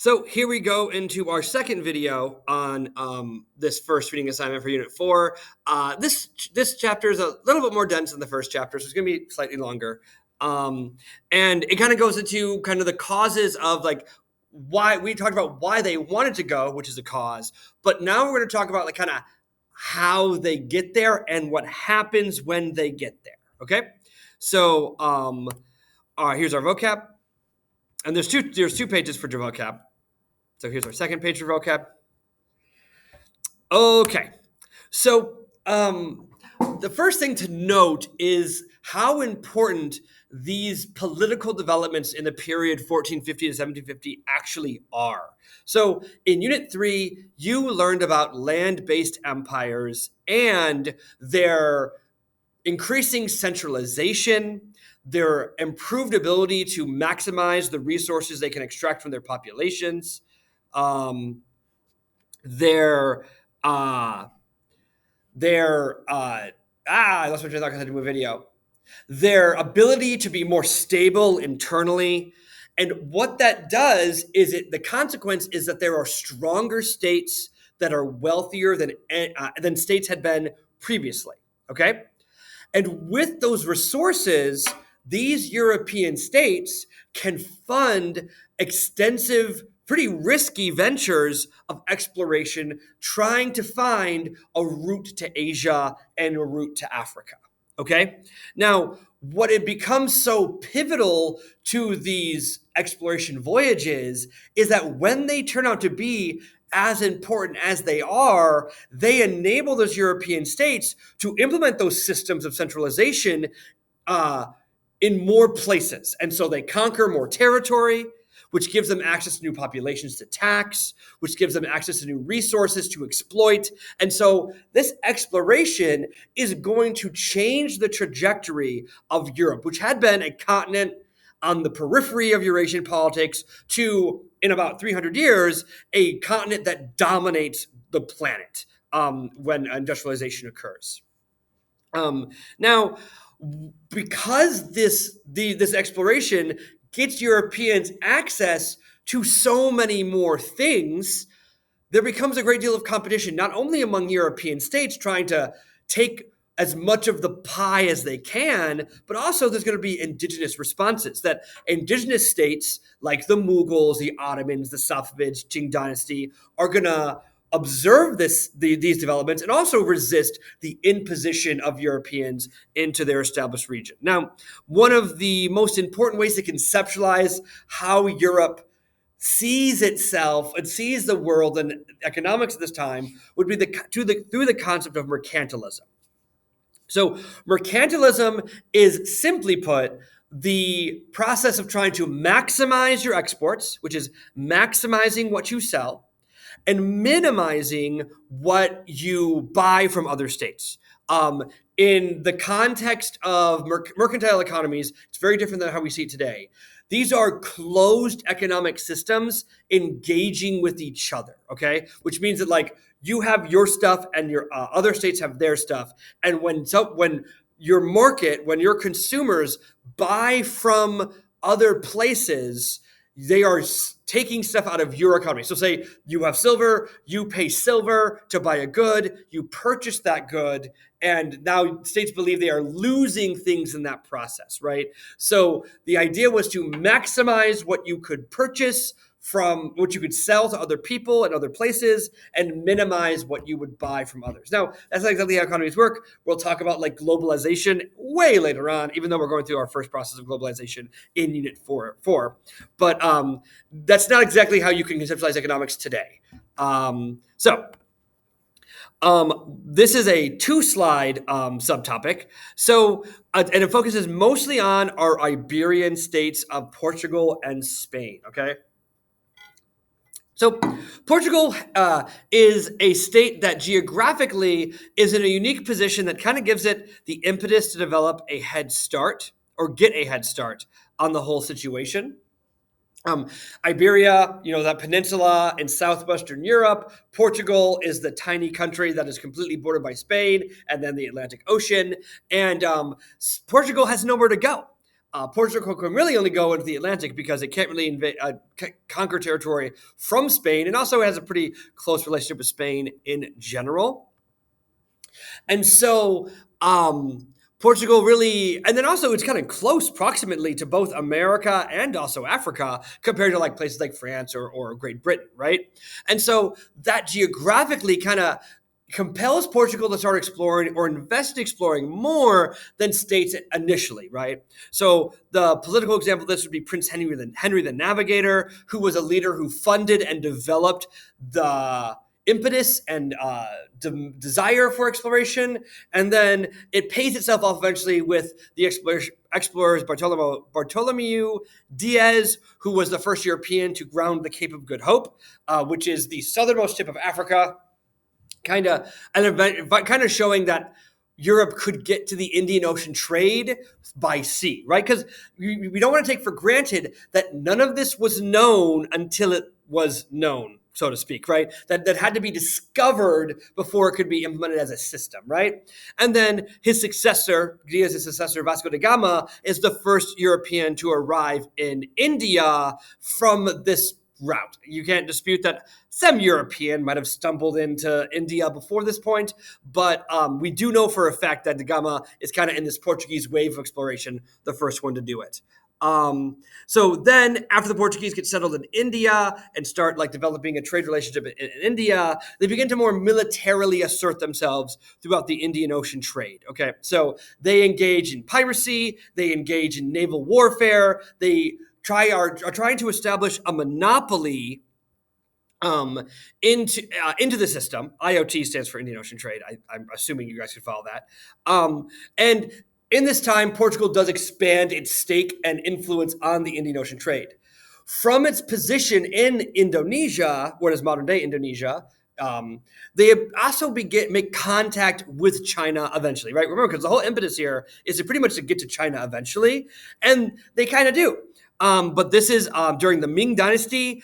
So here we go into our second video on this first reading assignment for Unit 4. This chapter is a little bit more dense than the first chapter, so it's going to be slightly longer. And it kind of goes into kind of the causes of like why we talked about why they wanted to go, which is a cause. But now we're going to talk about like kind of how they get there and what happens when they get there. Okay, so here's our vocab, and there's two pages for your vocab. So here's our second page for vocab. Okay, so the first thing to note is how important these political developments in the period 1450 to 1750 actually are. So in Unit 3, you learned about land-based empires and their increasing centralization, their improved ability to maximize the resources they can extract from their populations, their I lost my train of thought because I had to do a video. Their ability to be more stable internally. And what that does is the consequence is that there are stronger states that are wealthier than states had been previously. Okay? And with those resources, these European states can fund extensive, pretty risky ventures of exploration, trying to find a route to Asia and a route to Africa. Okay? Now, what it becomes so pivotal to these exploration voyages is that when they turn out to be as important as they are, they enable those European states to implement those systems of centralization in more places. And so they conquer more territory, which gives them access to new populations to tax, which gives them access to new resources to exploit. And so this exploration is going to change the trajectory of Europe, which had been a continent on the periphery of Eurasian politics, to, in about 300 years, a continent that dominates the planet when industrialization occurs. Now, because this exploration gets Europeans access to so many more things, there becomes a great deal of competition, not only among European states trying to take as much of the pie as they can, but also there's going to be indigenous responses, that indigenous states like the Mughals, the Ottomans, the Safavids, Qing dynasty are going to observe these developments and also resist the imposition of Europeans into their established region. Now, one of the most important ways to conceptualize how Europe sees itself and sees the world and economics at this time would be through the concept of mercantilism. So mercantilism is, simply put, the process of trying to maximize your exports, which is maximizing what you sell, and minimizing what you buy from other states. In the context of mercantile economies, it's very different than how we see it today. These are closed economic systems engaging with each other, okay? Which means that like you have your stuff and your other states have their stuff. And when your market, when your consumers buy from other places, they are taking stuff out of your economy. So say you have silver, you pay silver to buy a good, you purchase that good, and now states believe they are losing things in that process, right? So the idea was to maximize what you could purchase from what you could sell to other people and other places and minimize what you would buy from others. Now, that's not exactly how economies work. We'll talk about like globalization way later on, even though we're going through our first process of globalization in Unit 4. But that's not exactly how you can conceptualize economics today. This is a 2-slide subtopic. So, and it focuses mostly on our Iberian states of Portugal and Spain, okay? So Portugal is a state that geographically is in a unique position that kind of gives it the impetus to develop a head start or get a head start on the whole situation. Iberia, that peninsula in southwestern Europe. Portugal is the tiny country that is completely bordered by Spain and then the Atlantic Ocean. And Portugal has nowhere to go. Portugal can really only go into the Atlantic because it can't really conquer territory from Spain, and also has a pretty close relationship with Spain in general. And so Portugal really, and then also it's kind of close proximately to both America and also Africa compared to like places like France or Great Britain, right? And so that geographically kind of compels Portugal to start exploring or invest in exploring more than states initially, right? So the political example of this would be Prince Henry the Navigator, who was a leader who funded and developed the impetus and desire for exploration, and then it pays itself off eventually with the explorers Bartolomeu Diaz, who was the first European to ground the Cape of Good Hope, which is the southernmost tip of Africa, kind of showing that Europe could get to the Indian Ocean trade by sea, right? Because we don't want to take for granted that none of this was known until it was known, so to speak, right? That had to be discovered before it could be implemented as a system, right? And then Diaz's successor, Vasco da Gama, is the first European to arrive in India from this route. You can't dispute that some European might have stumbled into India before this point, but we do know for a fact that da Gama is kind of in this Portuguese wave of exploration, the first one to do it. So then after the Portuguese get settled in India and start like developing a trade relationship in India, they begin to more militarily assert themselves throughout the Indian Ocean trade. Okay, so they engage in piracy, they engage in naval warfare, they are trying to establish a monopoly into the system. IOT stands for Indian Ocean Trade. I'm assuming you guys could follow that. And in this time, Portugal does expand its stake and influence on the Indian Ocean trade. From its position in Indonesia, what is modern day Indonesia, they also make contact with China eventually, right? Remember, because the whole impetus here is to pretty much to get to China eventually, and they kind of do. But this is during the Ming Dynasty.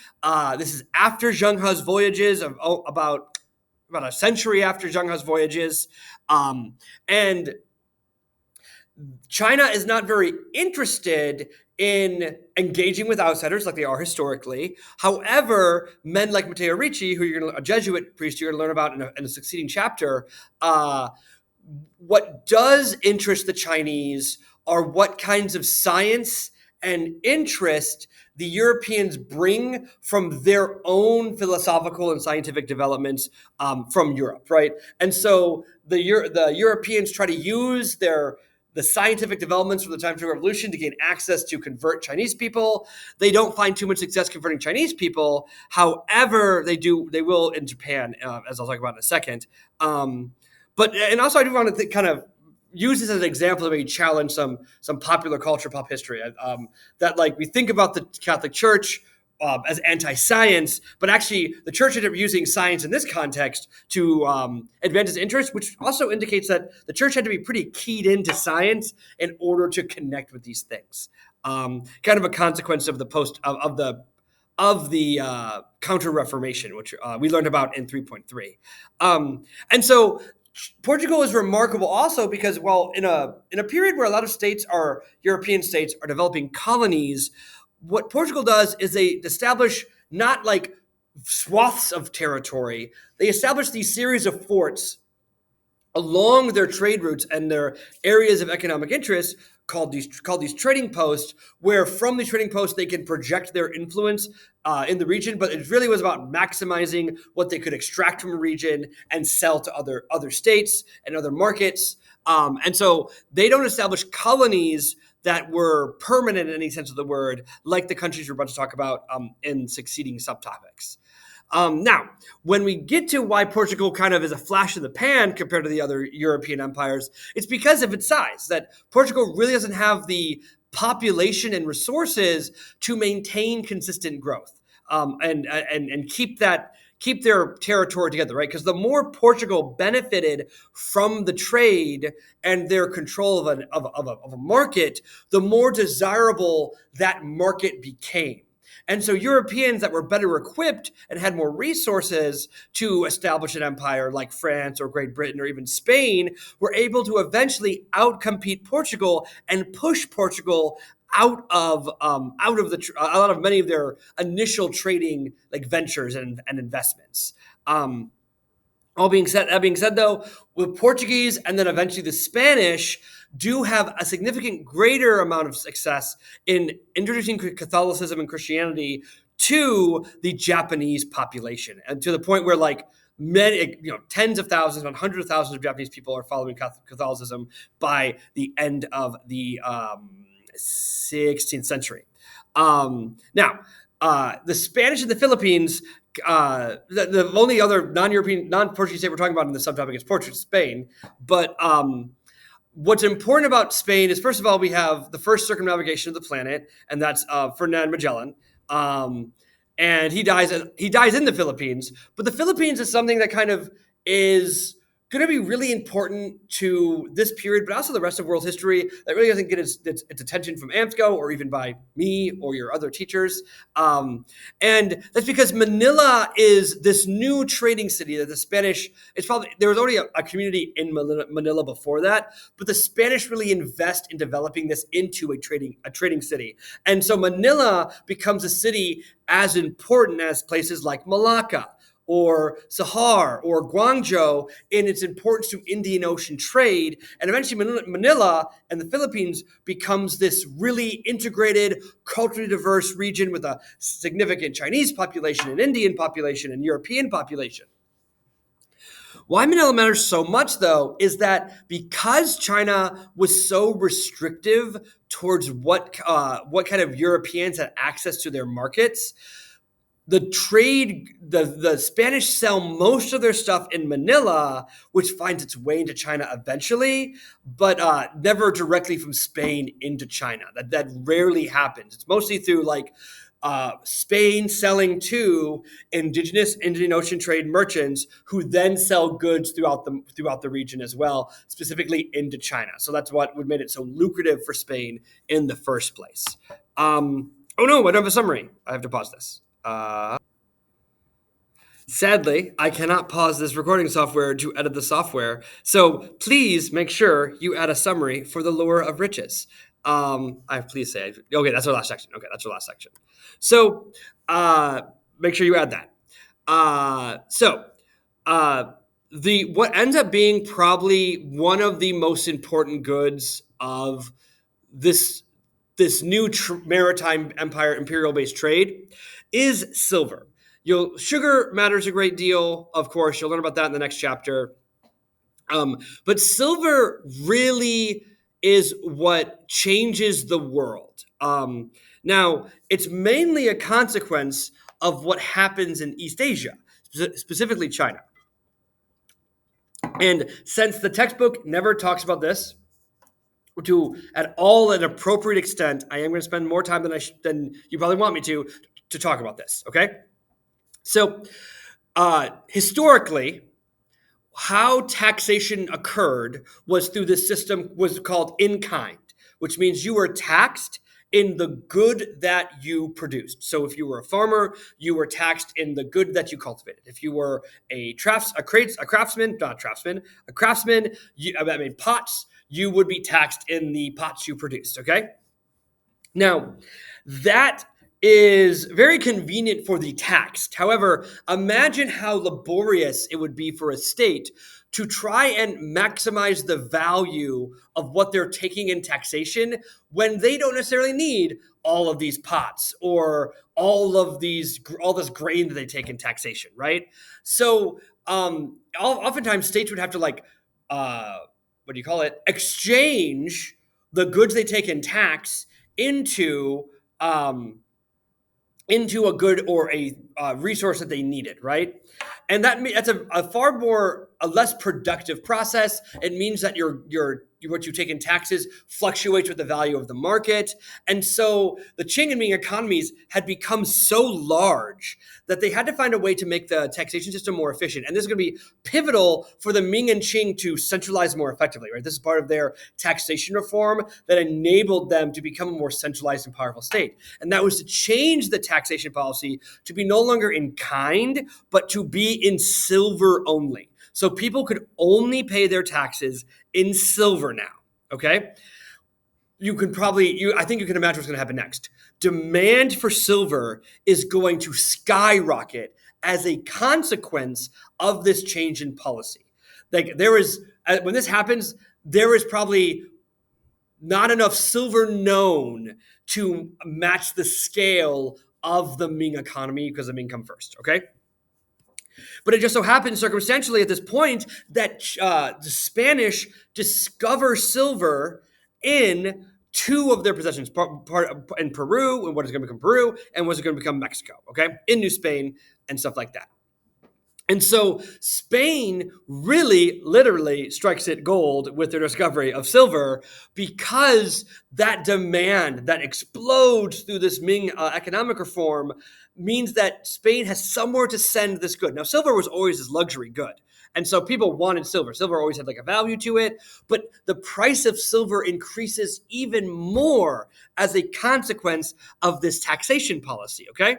This is after Zheng He's voyages, about a century after Zheng He's voyages. And China is not very interested in engaging with outsiders like they are historically. However, men like Matteo Ricci, a Jesuit priest you're going to learn about in a succeeding chapter, what does interest the Chinese are what kinds of science and interest the Europeans bring from their own philosophical and scientific developments from Europe, right? And so the Europeans try to use the scientific developments from the time of the revolution to gain access to convert Chinese people. They don't find too much success converting Chinese people. However, they will in Japan, as I'll talk about in a second. And also I do want to kind of use this as an example to maybe challenge some popular culture, pop history. That like we think about the Catholic Church as anti-science, but actually the church ended up using science in this context to advance its interests, which also indicates that the church had to be pretty keyed into science in order to connect with these things. Kind of a consequence of the Counter-Reformation, which we learned about in 3.3. And so Portugal is remarkable also because, well, in a period where a lot of European states are developing colonies, what Portugal does is they establish not like swaths of territory. They establish these series of forts along their trade routes and their areas of economic interest called these trading posts, where from these trading posts they can project their influence in the region. But it really was about maximizing what they could extract from a region and sell to other states and other markets. And so they don't establish colonies that were permanent in any sense of the word, like the countries we're about to talk about in succeeding subtopics. Now, when we get to why Portugal kind of is a flash in the pan compared to the other European empires, it's because of its size, that Portugal really doesn't have the population and resources to maintain consistent growth and keep their territory together, right? Because the more Portugal benefited from the trade and their control of a market, the more desirable that market became. And so Europeans that were better equipped and had more resources to establish an empire like France or Great Britain or even Spain were able to eventually outcompete Portugal and push Portugal a lot of many of their initial trading like ventures and investments. That being said, though, the Portuguese and then eventually the Spanish do have a significant greater amount of success in introducing Catholicism and Christianity to the Japanese population, and to the point where like many, tens of thousands, not hundreds of thousands of Japanese people are following Catholicism by the end of the 16th century. Now, the Spanish in the Philippines. The only other non-European, non-Portuguese state we're talking about in the subtopic is Portugal, Spain. But what's important about Spain is, first of all, we have the first circumnavigation of the planet, and that's Ferdinand Magellan. And he dies in the Philippines. But the Philippines is something that kind of is going to be really important to this period, but also the rest of world history that really doesn't get its attention from AMSCO or even by me or your other teachers. And that's because Manila is this new trading city that the Spanish, there was already a community in Manila before that, but the Spanish really invest in developing this into a trading city. And so Manila becomes a city as important as places like Malacca or Sahar or Guangzhou in its importance to Indian Ocean trade. And eventually Manila and the Philippines becomes this really integrated, culturally diverse region with a significant Chinese population, an Indian population, and European population. Why Manila matters so much, though, is that because China was so restrictive towards what kind of Europeans had access to their markets, the Spanish sell most of their stuff in Manila, which finds its way into China eventually, but never directly from Spain into China. That rarely happens. It's mostly through like Spain selling to indigenous Indian Ocean trade merchants who then sell goods throughout the region as well, specifically into China. So that's what made it so lucrative for Spain in the first place. Oh no, I don't have a summary. I have to pause this. Sadly, I cannot pause this recording software to edit the software. So please make sure you add a summary for the lure of riches. Please say, okay, that's our last section. So make sure you add that. What ends up being probably one of the most important goods of this new maritime empire, imperial-based trade is silver. Sugar matters a great deal, of course. You'll learn about that in the next chapter. But silver really is what changes the world. Now, it's mainly a consequence of what happens in East Asia, specifically China. And since the textbook never talks about this, to at all an appropriate extent, I am going to spend more time than you probably want me to talk about this, okay? So, historically, how taxation occurred was through this system was called in kind, which means you were taxed in the good that you produced. So if you were a farmer, you were taxed in the good that you cultivated. If you were a craftsman, that made pots, you would be taxed in the pots you produced, okay? Now, that is very convenient for the taxed. However, imagine how laborious it would be for a state to try and maximize the value of what they're taking in taxation when they don't necessarily need all of these pots or all this grain that they take in taxation, right? So oftentimes states would have to exchange the goods they take in tax into a good or a resource that they needed, right? And that's a less productive process. It means that what you take in taxes fluctuates with the value of the market. And so the Qing and Ming economies had become so large that they had to find a way to make the taxation system more efficient. And this is going to be pivotal for the Ming and Qing to centralize more effectively, right? This is part of their taxation reform that enabled them to become a more centralized and powerful state. And that was to change the taxation policy to be no longer in kind, but to be in silver only. So people could only pay their taxes in silver now, okay? I think you can imagine what's going to happen next. Demand for silver is going to skyrocket as a consequence of this change in policy. Like there is, when this happens, there is probably not enough silver known to match the scale of the Ming economy because the Ming come first. Okay. But it just so happens circumstantially at this point that the Spanish discover silver in two of their possessions, part in Peru, and what is going to become Peru, and what's going to become Mexico, okay, in New Spain and stuff like that. And so Spain really literally strikes it gold with their discovery of silver because that demand that explodes through this Ming economic reform means that Spain has somewhere to send this good. Now, silver was always this luxury good. And so people wanted silver. Silver always had like a value to it, but the price of silver increases even more as a consequence of this taxation policy, okay?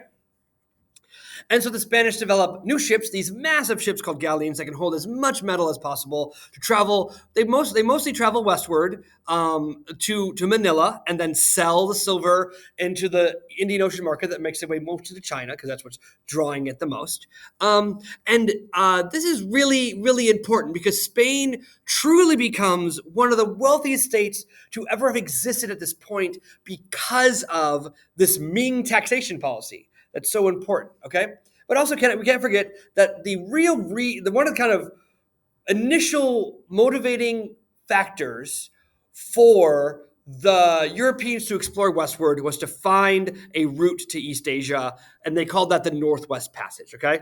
And so the Spanish develop new ships, these massive ships called galleons that can hold as much metal as possible to travel. They mostly travel westward to Manila and then sell the silver into the Indian Ocean market that makes its way mostly to China because that's what's drawing it the most. This is really, really important because Spain truly becomes one of the wealthiest states to ever have existed at this point because of this Ming taxation policy. That's so important, okay? But also, we can't forget that the one of the kind of initial motivating factors for the Europeans to explore westward was to find a route to East Asia, and they called that the Northwest Passage, okay?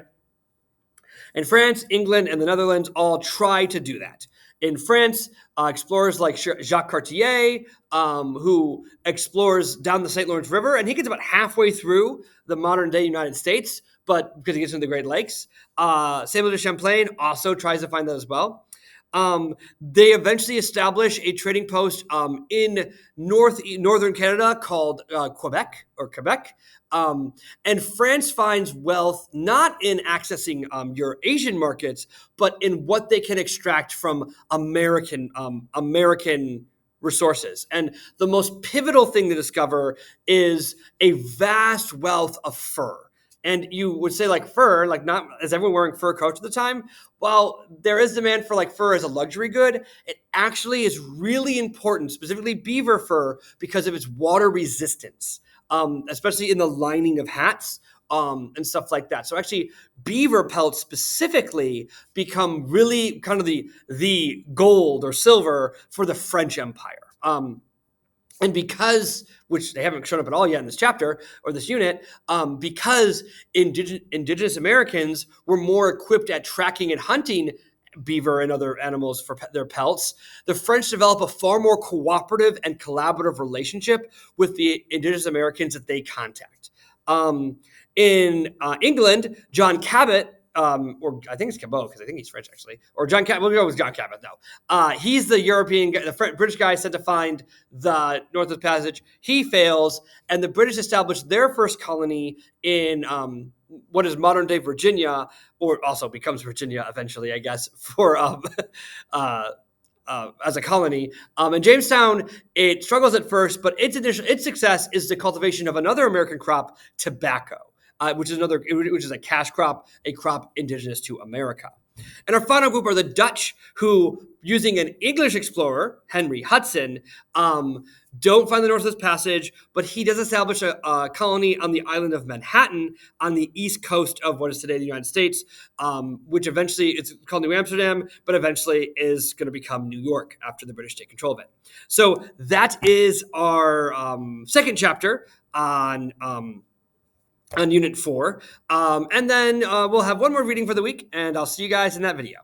And France, England, and the Netherlands all try to do that. In France, explorers like Jacques Cartier, who explores down the St. Lawrence River, and he gets about halfway through the modern day United States, but because he gets into the Great Lakes. Samuel de Champlain also tries to find that as well. They eventually establish a trading post in northern Canada called Quebec. And France finds wealth not in accessing your Asian markets, but in what they can extract from American resources. And the most pivotal thing to discover is a vast wealth of fur. And you would say like fur, like not is everyone wearing fur coats at the time? While there is demand for like fur as a luxury good, it actually is really important, specifically beaver fur, because of its water resistance, especially in the lining of hats and stuff like that. So actually, beaver pelts specifically become really kind of the gold or silver for the French Empire. And because, which they haven't shown up at all yet in this chapter or this unit, because indigenous Americans were more equipped at tracking and hunting beaver and other animals for their pelts, the French develop a far more cooperative and collaborative relationship with the indigenous Americans that they contact. In England, John Cabot, or I think it's Cabot because I think he's French actually, or John Cabot. We'll go with John Cabot though. He's the European guy, the British guy sent to find the Northwest Passage. He fails, and the British establish their first colony in what is modern day Virginia, or also becomes Virginia eventually, I guess, for as a colony. In Jamestown, it struggles at first, but its success is the cultivation of another American crop, tobacco. Which is a cash crop, a crop indigenous to America. And our final group are the Dutch, who, using an English explorer, Henry Hudson, don't find the Northwest Passage, but he does establish a colony on the island of Manhattan on the east coast of what is today the United States, which eventually it's called New Amsterdam, but eventually is going to become New York after the British take control of it. So that is our second chapter on Unit 4. And then we'll have one more reading for the week, and I'll see you guys in that video.